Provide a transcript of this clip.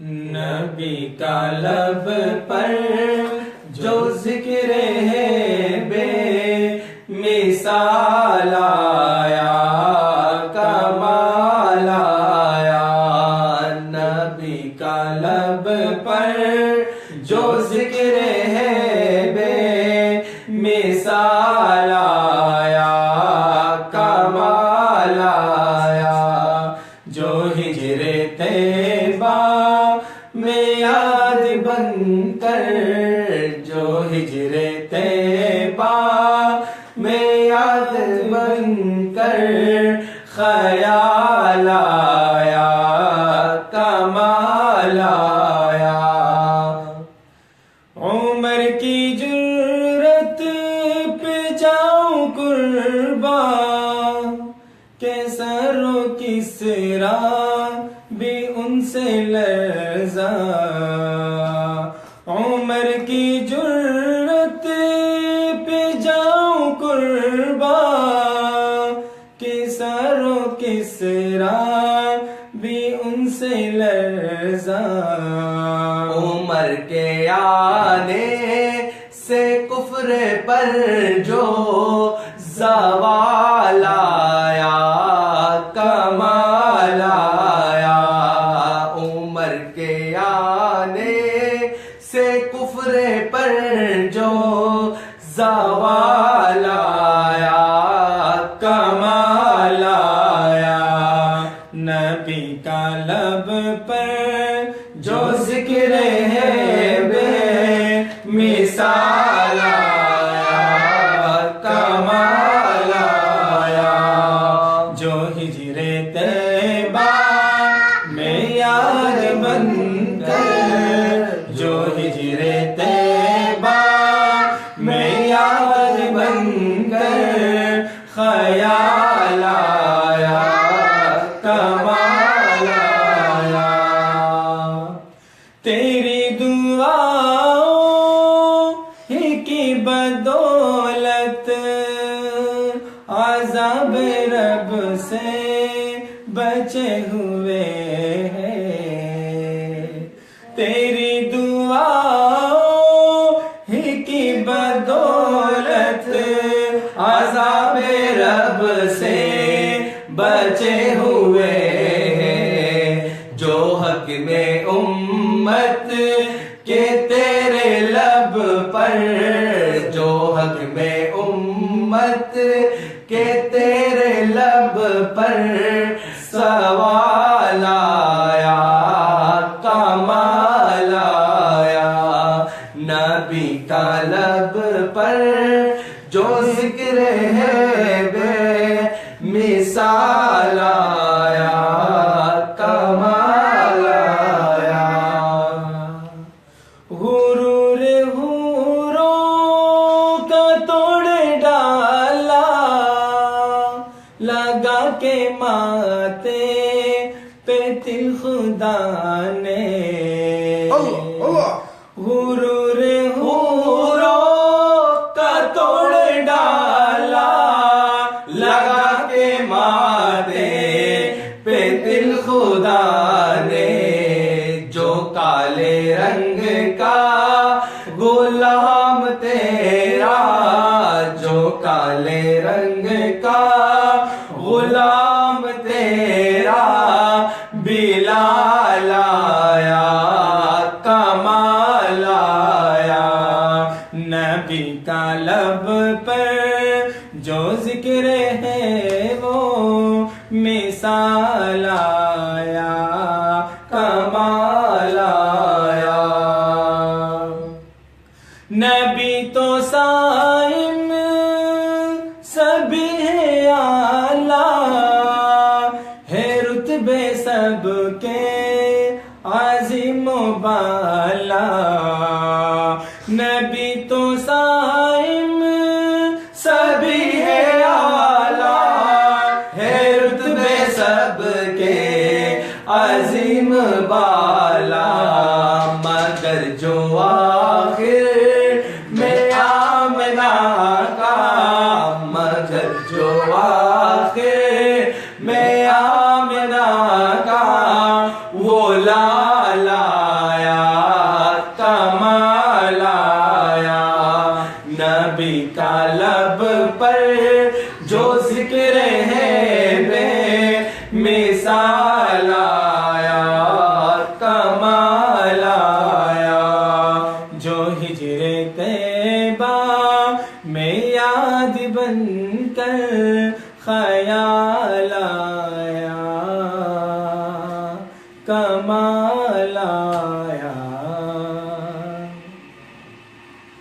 नबी का लब पर जो जिक्र है बे मिसाल आया, कमाल आया। नबी का लब पर जो जिक्र है बे मिसाल आया, कमाल आया। जो हिजरे तैबा में याद बनकर, जो हिजरे तैबा में याद बनकर ख्याल आया, कमाल आया। उमर की जुर्रत पे जाऊं कुर्बान, के सरों की सिरा भी उनसे लर्ज़ा। उमर की जुर्रत पे जाऊं कुर्बान, के सरों की सिरा भी उनसे लर्ज़ा। उमर के आने से कुफ्र पर जो ज़वाल आया, कमाल आया। उमर के आने से कुफ्र पर जो ज़वाल आया, कमाल आया। नबी का लब पर जो जिक्र है बे मिसाल आया, कमाल आया। जो हिजरे तैबा में याद बनकर, जो हिजरे तैबा में याद बनकर ख्याल आया, कमाल आया। तेरी दुआओं ही की बदौलत आज़ाब रब से बचे हुए हैं। तेरी दुआओं ही की बदौलत आज़ाब रब से बचे हुए हैं। जो हक में उम्मत के तेरे लब पर, जो हक में उम्मत के तेरे लब पर सवाल आया, कमाल आया। नबी का लब पर जो जिक्र है बे मिसाल आया, कमाल आया। हुरूर हूरों का तोड़ डाला, लगा के माते पे तिल खुदा ने। हुरूर हूरों का तोड़ डाला, लगा के माते पे दिल खुदा ने। जो काले रंग का गुलाम तेरा, जो काले रंग का गुलाम तेरा बिलाल आया, कमाल आया। नबी का लब पर जो जिक्र है वो मिसाल आया, कमाल आया। नबी तो साइम सभी है आला, है रुतबे सबके आज़िम बाला। नबी तो साइम सभी है आला, है रुतबे सबके आज़िम बाला। मगर जो आखिर में आमना का, मगर जो आखिर में आमना का वो लाला आया लब पर जो जिक्र है बे मिसाल आया, कमाल आया। जो हिजरे तैबा में याद बनकर ख्याल आया।